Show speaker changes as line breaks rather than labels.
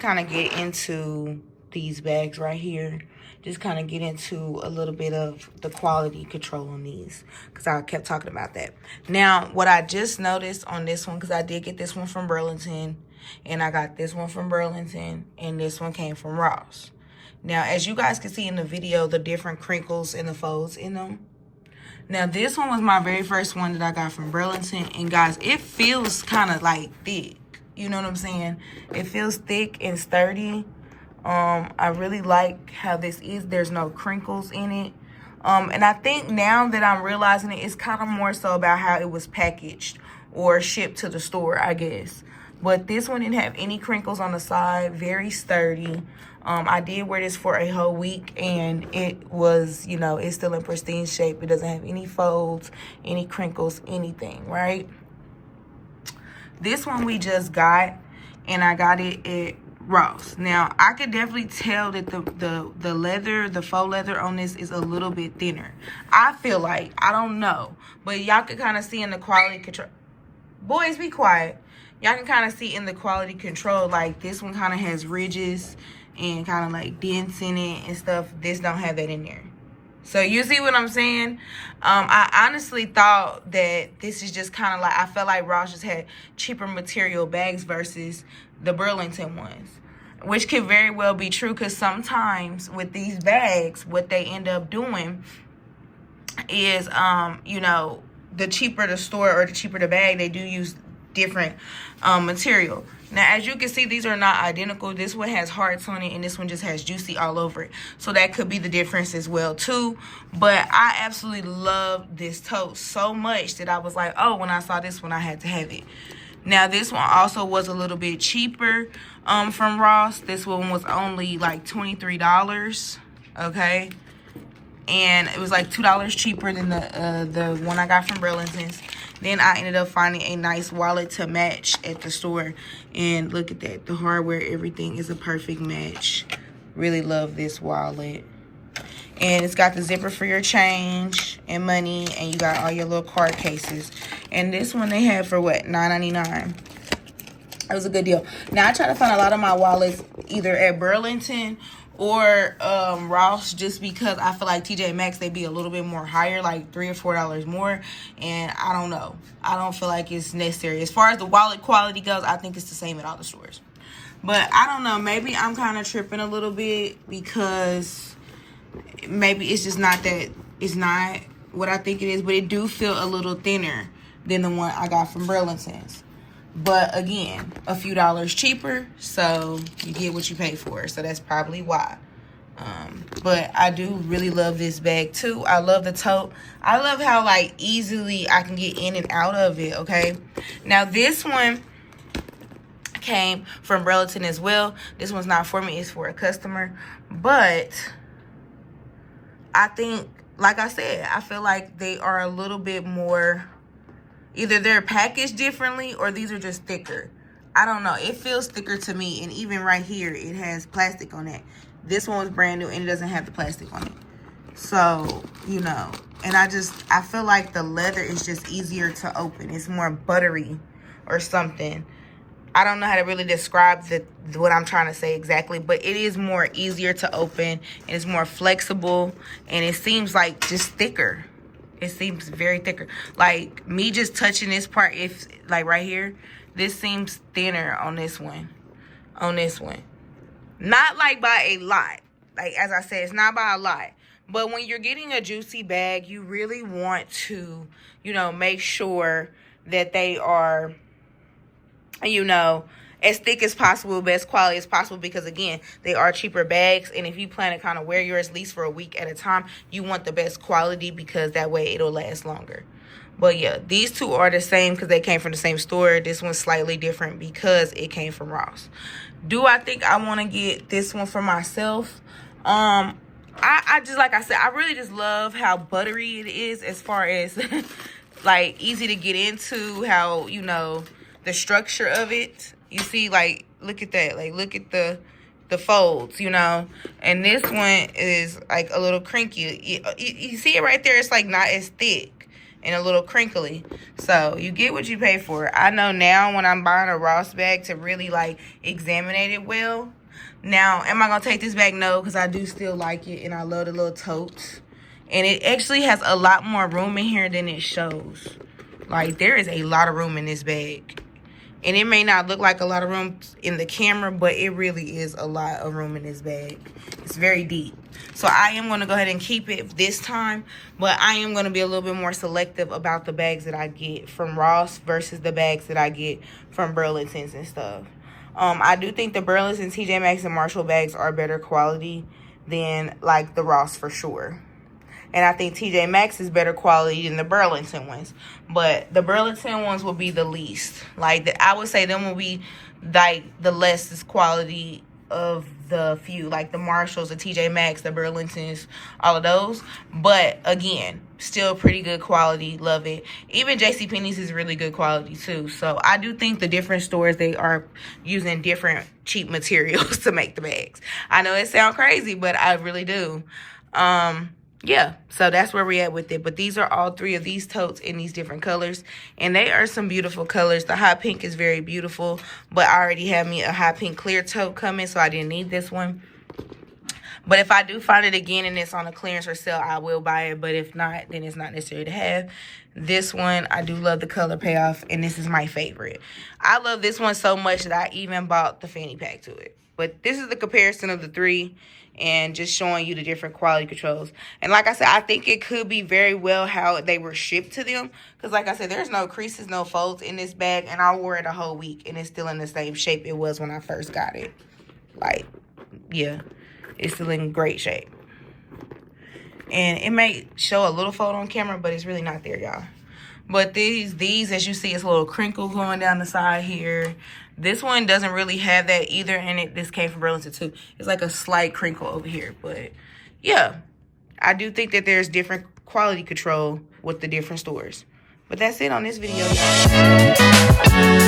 kind of get into these bags right here. Just kind of get into a little bit of the quality control on these, because I kept talking about that. Now, what I just noticed on this one, because I did get this one from Burlington, and I got this one from Burlington, and this one came from Ross. Now, as you guys can see in the video, the different crinkles and the folds in them. Now, this one was my very first one that I got from Burlington, and guys, it feels kind of like thick. You know what I'm saying? It feels thick and sturdy. I really like how this is. There's no crinkles in it. And I think now that I'm realizing it, it's kind of more so about how it was packaged or shipped to the store, I guess. But this one didn't have any crinkles on the side. Very sturdy. I did wear this for a whole week, and it was, you know, it's still in pristine shape. It doesn't have any folds, any crinkles, anything, right? This one we just got, and I got it at Ross. Now, I could definitely tell that the leather, the faux leather on this is a little bit thinner. I feel like, I don't know, but y'all can kind of see in the quality control. Boys, be quiet. Y'all can kind of see in the quality control, like this one kind of has ridges and kind of like dents in it and stuff. This don't have that in there. So you see what I'm saying? I honestly thought that this is just kind of like, I felt like Ross just had cheaper material bags versus the Burlington ones, which could very well be true, because sometimes with these bags, what they end up doing is, you know, the cheaper the store or the cheaper the bag, they do use different material. Now, as you can see, these are not identical. This one has hearts on it, and this one just has juicy all over it. So that could be the difference as well, too. But I absolutely love this tote so much that I was like, oh, when I saw this one, I had to have it. Now, this one also was a little bit cheaper from Ross. This one was only like $23, okay? And it was like $2 cheaper than the one I got from Burlington's. Then I ended up finding a nice wallet to match at the store. And look at that. The hardware, everything is a perfect match. Really love this wallet. And it's got the zipper for your change and money. And you got all your little card cases. And this one they had for what? $9.99. It was a good deal. Now, I try to find a lot of my wallets either at Burlington or Ross, just because I feel like Tjmaxx, they be a little bit more higher, like $3 or $4 more, and I don't know. I don't feel like it's necessary. As far as the wallet quality goes, I think it's the same at all the stores. But I don't know, maybe I'm kind of tripping a little bit, because maybe it's just not that, it's not what I think it is, but it do feel a little thinner than the one I got from Burlington's. But again, a few dollars cheaper, so you get what you pay for. So that's probably why. But I do really love this bag too. I love the tote. I love how like easily I can get in and out of it, okay? Now this one came from Burlington as well. This one's not for me, it's for a customer. But I think, like I said, I feel like they are a little bit more, either they're packaged differently or these are just thicker. I don't know. It feels thicker to me. And even right here, it has plastic on it. This one was brand new and it doesn't have the plastic on it. So, you know. And I feel like the leather is just easier to open. It's more buttery or something. I don't know how to really describe what I'm trying to say exactly. But it is more easier to open. And it's more flexible. And it seems like just thicker. It seems very thicker. Like me just touching this part, if like right here, this seems thinner on this one. On this one. Not like by a lot. Like as I said, it's not by a lot. But when you're getting a juicy bag, you really want to, you know, make sure that they are, you know, as thick as possible, best quality as possible, because again, they are cheaper bags, and if you plan to kind of wear yours at least for a week at a time, you want the best quality, because that way it'll last longer. But yeah, these two are the same because they came from the same store. This one's slightly different because it came from Ross. Do I think I want to get this one for myself? I just, like I said, I really just love how buttery it is, as far as like easy to get into, how, you know, the structure of it. You see, like, look at that. Like, look at the folds, you know. And this one is, like, a little crinky. You see it right there? It's, like, not as thick and a little crinkly. So you get what you pay for. I know now when I'm buying a Ross bag to really like examine it well. Now, am I going to take this bag? No, because I do still like it, and I love the little totes. And it actually has a lot more room in here than it shows. Like, there is a lot of room in this bag. And it may not look like a lot of room in the camera, but it really is a lot of room in this bag. It's very deep. So I am going to go ahead and keep it this time. But I am going to be a little bit more selective about the bags that I get from Ross versus the bags that I get from Burlington's and stuff. I do think the Burlington, Tjmaxx, and Marshall bags are better quality than, like, the Ross for sure. And I think Tjmaxx is better quality than the Burlington ones. But the Burlington ones will be the least. Like, I would say them will be, like, the lessest quality of the few. Like, the Marshalls, the Tjmaxx, the Burlingtons, all of those. But, again, still pretty good quality. Love it. Even JCPenney's is really good quality, too. So, I do think the different stores, they are using different cheap materials to make the bags. I know it sounds crazy, but I really do. Yeah, so that's where we're at with it. But these are all three of these totes in these different colors. And they are some beautiful colors. The hot pink is very beautiful. But I already have me a hot pink clear tote coming, so I didn't need this one. But if I do find it again and it's on a clearance or sale, I will buy it. But if not, then it's not necessary to have. This one, I do love the color payoff. And this is my favorite. I love this one so much that I even bought the fanny pack to it. But this is the comparison of the three. And just showing you the different quality controls. And like I said, I think it could be very well how they were shipped to them. Because like I said, there's no creases, no folds in this bag. And I wore it a whole week. And it's still in the same shape it was when I first got it. Like, yeah. It's still in great shape. And it may show a little fold on camera, but it's really not there, y'all. But these, as you see, it's a little crinkle going down the side here. This one doesn't really have that either, and this came from Burlington too. It's like a slight crinkle over here, but yeah. I do think that there's different quality control with the different stores. But that's it on this video, y'all.